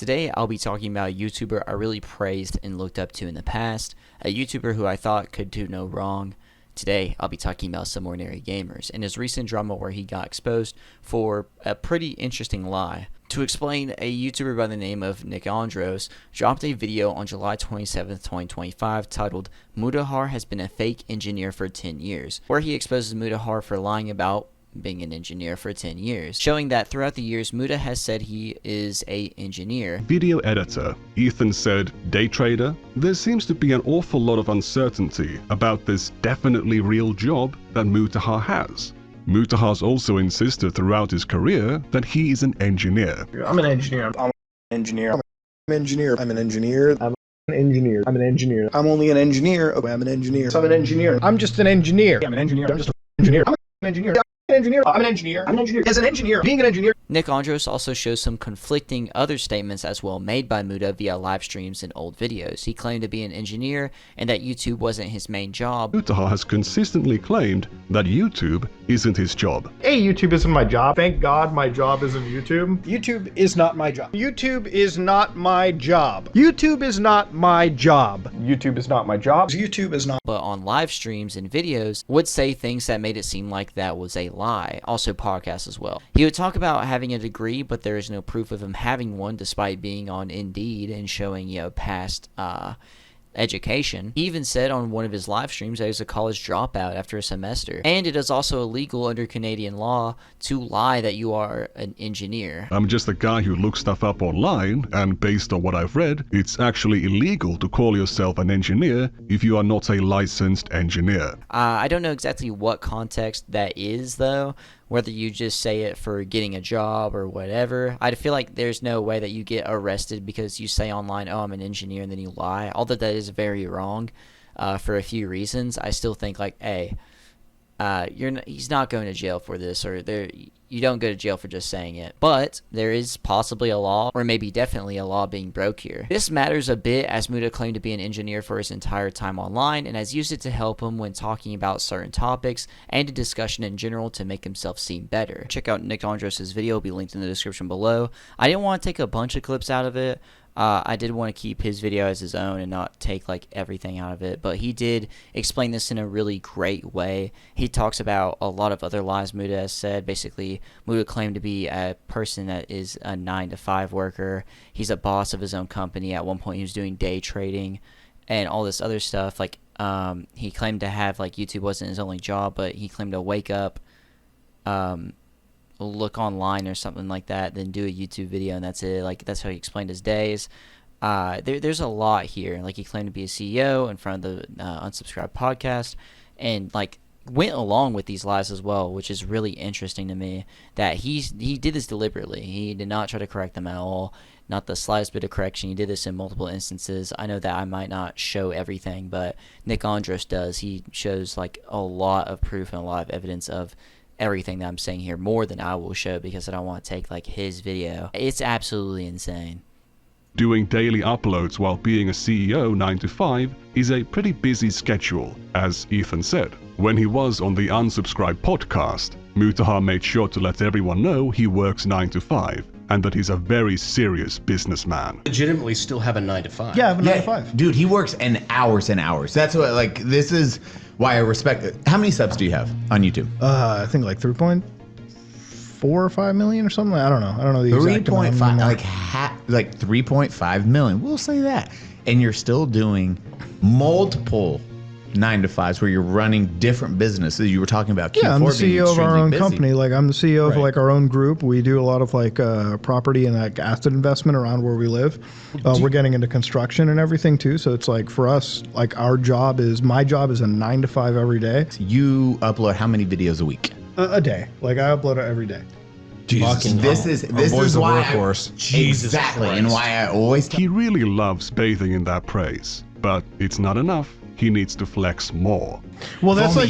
Today I'll be talking about a YouTuber I really praised and looked up to in the past, a YouTuber who I thought could do no wrong. Today I'll be talking about SomeOrdinaryGamers and his recent drama where he got exposed for a pretty interesting lie. To explain, a YouTuber by the name of Nikandros dropped a video on July 27, 2025 titled "Mutahar has been a fake engineer for 10 years", where he exposes Mutahar for lying about being an engineer for 10 years, showing that throughout the years Muta has said he is a engineer. Video editor Ethan said, "Day trader, there seems to be an awful lot of uncertainty about this definitely real job that Mutahar has. Mutahar's also insisted throughout his career that he is an engineer. I'm an engineer. I'm an engineer. I'm an engineer. I'm an engineer. I'm an engineer. I'm an engineer. I'm only an engineer. Oh, I'm an engineer. So I'm an engineer. I'm just an engineer. I'm an engineer. I'm just an engineer. I'm an engineer. I'm an engineer. I'm an engineer. I'm an engineer. As an engineer, being an engineer." Nikandros also shows some conflicting other statements as well made by Muta via live streams and old videos. He claimed to be an engineer and that YouTube wasn't his main job. Mutahar has consistently claimed that YouTube isn't his job. Hey, YouTube isn't my job. Thank God my job isn't YouTube. YouTube is not my job. YouTube is not my job. YouTube is not my job. YouTube is not my job. YouTube is not. But on live streams and videos would say things that made it seem like that was a lie. Also podcasts as well. He would talk about having a degree, but there is no proof of him having one despite being on Indeed and showing, past education. He even said on one of his live streams that he was a college dropout after a semester. And it is also illegal under Canadian law to lie that you are an engineer. "I'm just a guy who looks stuff up online, and based on what I've read, it's actually illegal to call yourself an engineer if you are not a licensed engineer." I don't know exactly what context that is, though. Whether you just say it for getting a job or whatever. I feel like there's no way that you get arrested because you say online, "Oh, I'm an engineer," and then you lie. Although that is very wrong for a few reasons. I still think, hey, he's not going to jail for this, or you don't go to jail for just saying it. But there is possibly a law, or maybe definitely a law being broke here. This matters a bit as Muta claimed to be an engineer for his entire time online and has used it to help him when talking about certain topics and a discussion in general to make himself seem better. Check out Nikandros' video, it'll be linked in the description below. I didn't want to take a bunch of clips out of it. I did want to keep his video as his own and not take everything out of it, but he did explain this in a really great way. He talks about a lot of other lies Muta has said. Basically, Muta claimed to be a person that is a 9-to-5 worker. He's a boss of his own company. At one point he was doing day trading and all this other stuff. He claimed to have YouTube wasn't his only job, but he claimed to wake up, look online or something like that, then do a YouTube video, and that's it. That's how he explained his days. There's a lot here. He claimed to be a CEO in front of the Unsubscribed podcast, and went along with these lies as well, which is really interesting to me. That he did this deliberately. He did not try to correct them at all. Not the slightest bit of correction. He did this in multiple instances. I know that I might not show everything, but Nikandros does. He shows a lot of proof and a lot of evidence of everything that I'm saying here, more than I will show, because I don't want to take his video. It's absolutely insane. Doing daily uploads while being a CEO 9 to 5 is a pretty busy schedule, as Ethan said. When he was on the Unsubscribed podcast, Mutahar made sure to let everyone know he works 9 to 5 and that he's a very serious businessman. Legitimately still have a 9 to 5. Yeah, I have a 9 to 5. Dude, he works in hours and hours. That's what, this is why I respect it. How many subs do you have on YouTube? I think 3.4 or 5 million or something. I don't know. I don't know the exact 3.5, 3.5 million. We'll say that. And you're still doing multiple 9 to 5s where you're running different businesses. You were talking about Q4 yeah, I'm the CEO of our own company. I'm the CEO of our own group. We do a lot of property and asset investment around where we live. We're getting into construction and everything too. So it's for us, my job is a 9 to 5 every day. You upload how many videos a week? A day. I upload it every day. Jesus, this is why exactly, and why I always. He really loves bathing in that praise, but it's not enough. He needs to flex more. Well, that's the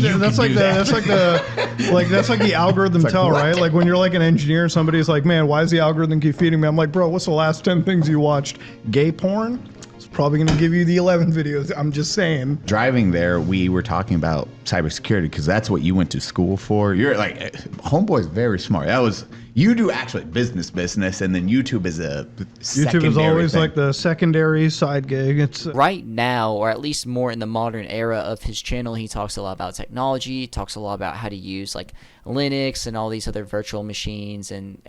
algorithm tell, right? When you're an engineer and somebody's man, why does the algorithm keep feeding me? I'm bro, what's the last 10 things you watched? Gay porn? It's probably going to give you the 11 videos. I'm just saying. Driving there, we were talking about cybersecurity because that's what you went to school for. You're like, homeboy's very smart. You do actually business, and then YouTube is a YouTube is always thing. like the secondary side gig. It's right now, or at least more in the modern era of his channel, he talks a lot about technology, talks a lot about how to use like Linux and all these other virtual machines, and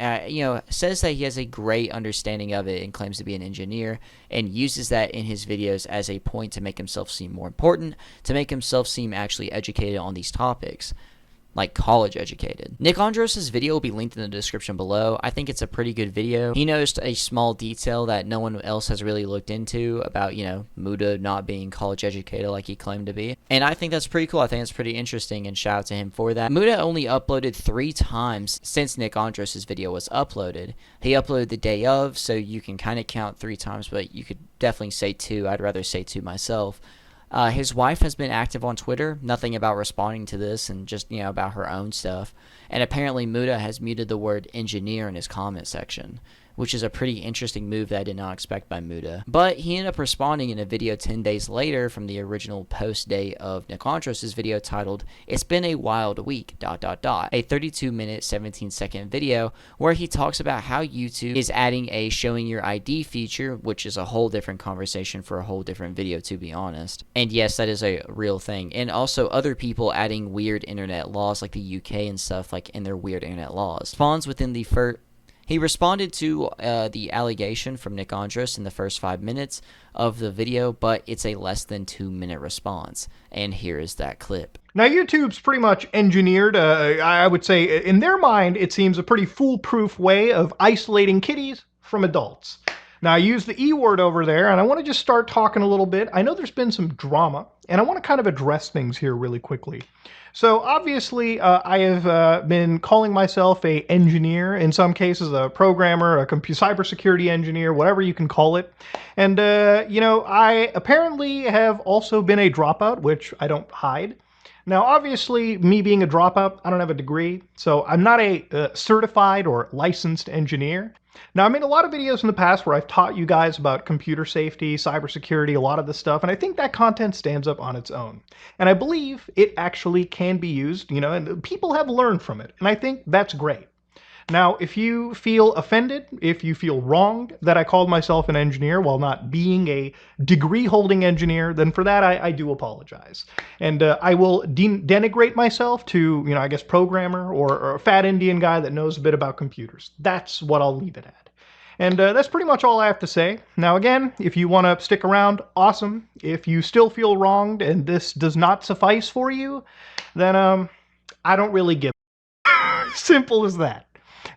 says that he has a great understanding of it and claims to be an engineer, and uses that in his videos as a point to make himself seem more important, to make himself seem actually educated on these topics, like college educated. Nikandros' video will be linked in the description below. I think it's a pretty good video. He noticed a small detail that no one else has really looked into about, Muta not being college educated like he claimed to be. And I think that's pretty cool. I think it's pretty interesting, and shout out to him for that. Muta only uploaded 3 times since Nikandros' video was uploaded. He uploaded the day of, so you can kind of count 3 times, but you could definitely say 2. I'd rather say 2 myself. His wife has been active on Twitter, nothing about responding to this, and just, about her own stuff. And apparently Muta has muted the word engineer in his comment section, which is a pretty interesting move that I did not expect by Muta. But he ended up responding in a video 10 days later from the original post day of Nikandros' video titled, "It's been a wild week, ... A 32-minute, 17-second video where he talks about how YouTube is adding a showing your ID feature, which is a whole different conversation for a whole different video, to be honest. And yes, that is a real thing. And also other people adding weird internet laws like the UK and stuff, like in their weird internet laws. Spawns within the first... He responded to the allegation from Nikandros in the first 5 minutes of the video, but it's a less than 2-minute response. And here is that clip. Now, YouTube's pretty much engineered, I would say, in their mind, it seems a pretty foolproof way of isolating kiddies from adults. Now, I use the E word over there, and I want to just start talking a little bit. I know there's been some drama, and I want to kind of address things here really quickly. So obviously, I have been calling myself a engineer, in some cases a programmer, a cybersecurity engineer, whatever you can call it. And, I apparently have also been a dropout, which I don't hide. Now, obviously, me being a dropout, I don't have a degree, so I'm not a certified or licensed engineer. Now, I made a lot of videos in the past where I've taught you guys about computer safety, cybersecurity, a lot of this stuff, and I think that content stands up on its own. And I believe it actually can be used, and people have learned from it, and I think that's great. Now, if you feel offended, if you feel wronged that I called myself an engineer while not being a degree-holding engineer, then for that I do apologize. And I will denigrate myself to, I guess, programmer or a fat Indian guy that knows a bit about computers. That's what I'll leave it at. And that's pretty much all I have to say. Now, again, if you want to stick around, awesome. If you still feel wronged and this does not suffice for you, then I don't really give a simple as that.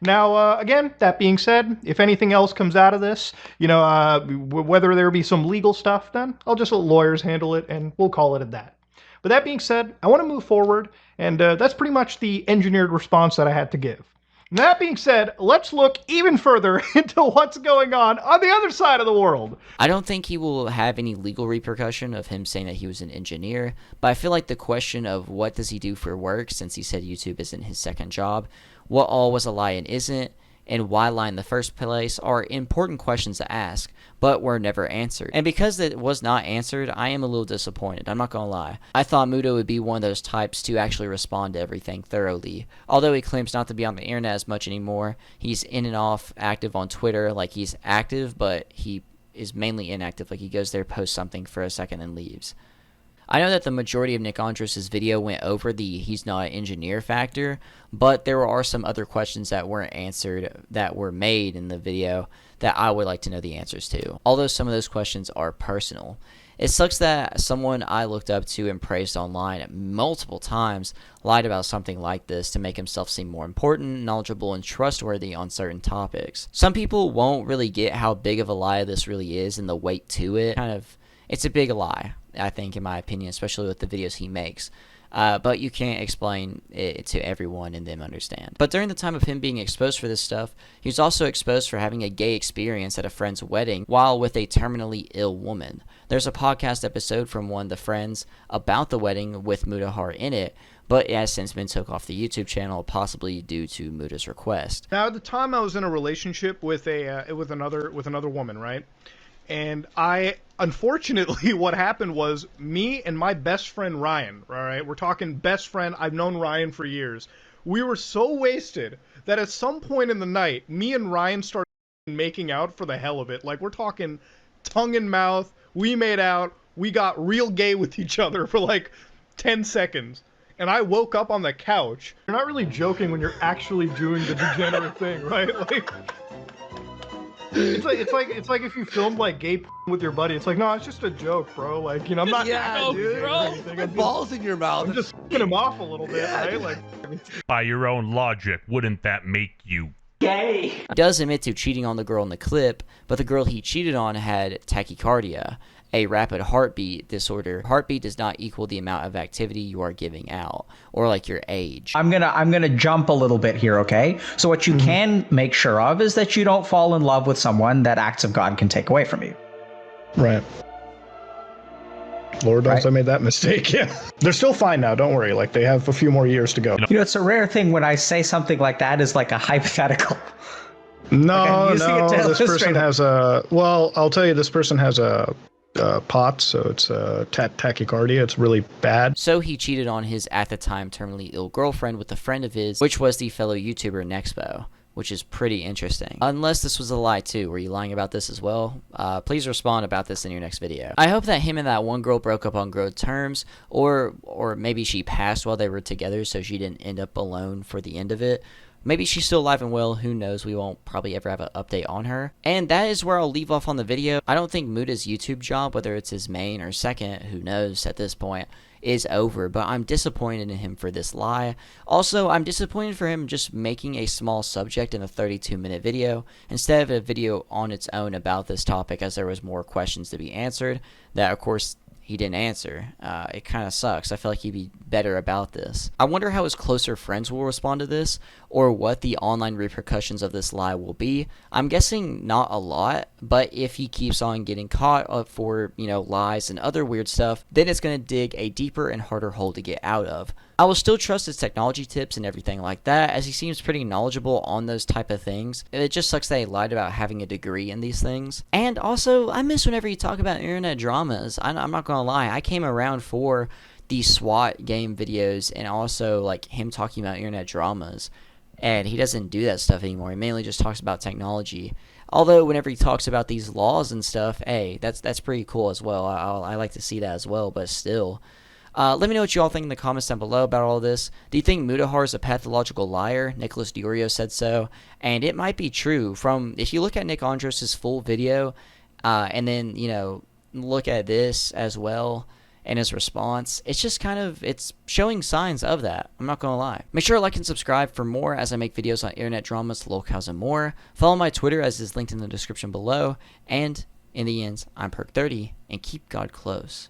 Now, again, that being said, if anything else comes out of this, whether there be some legal stuff, then I'll just let lawyers handle it, and we'll call it at that. But that being said, I want to move forward, and that's pretty much the engineered response that I had to give. That being said, let's look even further into what's going on the other side of the world. I don't think he will have any legal repercussion of him saying that he was an engineer, but I feel like the question of what does he do for work, since he said YouTube isn't his second job, what all was a lie and isn't, and why lie in the first place are important questions to ask, but were never answered. And because it was not answered, I am a little disappointed, I'm not gonna lie. I thought Muta would be one of those types to actually respond to everything thoroughly. Although he claims not to be on the internet as much anymore, he's in and off active on Twitter, like he's active, but he is mainly inactive, like he goes there, posts something for a second and leaves. I know that the majority of Nikandros' video went over the he's not an engineer factor, but there are some other questions that weren't answered that were made in the video that I would like to know the answers to, although some of those questions are personal. It sucks that someone I looked up to and praised online multiple times lied about something like this to make himself seem more important, knowledgeable, and trustworthy on certain topics. Some people won't really get how big of a lie this really is and the weight to it. It's a big lie, I think, in my opinion, especially with the videos he makes. But you can't explain it to everyone and them understand. But during the time of him being exposed for this stuff, he was also exposed for having a gay experience at a friend's wedding while with a terminally ill woman. There's a podcast episode from one of the friends about the wedding with Mutahar in it, but it has since been took off the YouTube channel, possibly due to Muta's request. Now, at the time I was in a relationship with another woman, right? And unfortunately, what happened was me and my best friend Ryan, all right, we're talking best friend, I've known Ryan for years. We were so wasted that at some point in the night, me and Ryan started making out for the hell of it. Like, we're talking tongue in mouth, we made out, we got real gay with each other for like 10 seconds. And I woke up on the couch. You're not really joking when you're actually doing the degenerate thing, right? Like, it's like if you filmed like gay with your buddy. It's like, no, it's just a joke, bro. Like, you know, I'm not. Yeah, dude. Bro, balls in your mouth. I'm just fucking him off a little bit, right? Like, by your own logic, wouldn't that make you gay? He does admit to cheating on the girl in the clip, but the girl he cheated on had tachycardia, a rapid heartbeat disorder. Heartbeat does not equal the amount of activity you are giving out, or like your age. I'm gonna jump a little bit here, okay? So what you can make sure of is that you don't fall in love with someone that acts of God can take away from you. Right. Lord knows I made that mistake. Yeah. They're still fine now. Don't worry. Like, they have a few more years to go. You know, it's a rare thing when I say something like that is like a hypothetical. No, no. This person has a. Well, I'll tell you. This person has a. POTS, so it's tachycardia. It's really bad. So he cheated on his at the time terminally ill girlfriend with a friend of his, which was the fellow YouTuber Nexpo, which is pretty interesting. Unless this was a lie too. Were you lying about this as well? Please respond about this in your next video. I hope that him and that one girl broke up on good terms, or maybe she passed while they were together so she didn't end up alone for the end of it. Maybe she's still alive and well, who knows, we won't probably ever have an update on her. And that is where I'll leave off on the video. I don't think Mutah's YouTube job, whether it's his main or second, who knows at this point, is over, but I'm disappointed in him for this lie. Also, I'm disappointed for him just making a small subject in a 32-minute video, instead of a video on its own about this topic, as there was more questions to be answered, that of course he didn't answer. It kind of sucks. I feel like he'd be better about this. I wonder how his closer friends will respond to this, or what the online repercussions of this lie will be. I'm guessing not a lot, but if he keeps on getting caught up for, you know, lies and other weird stuff, then it's going to dig a deeper and harder hole to get out of. I will still trust his technology tips and everything like that, as he seems pretty knowledgeable on those type of things. It just sucks that he lied about having a degree in these things. And also, I miss whenever you talk about internet dramas. I'm not gonna lie, I came around for the SWAT game videos and also like him talking about internet dramas. And he doesn't do that stuff anymore. He mainly just talks about technology. Although whenever he talks about these laws and stuff, hey, that's pretty cool as well. I like to see that as well, but still. Let me know what you all think in the comments down below about all this. Do you think Mutahar is a pathological liar? Nicholas Diorio said so, and it might be true. If you look at Nikandros' full video, and then, you know, look at this as well, and his response, it's just kind of, it's showing signs of that. I'm not gonna lie. Make sure to like and subscribe for more as I make videos on internet dramas, locales, and more. Follow my Twitter as is linked in the description below, and in the end, I'm PERK30, and keep God close.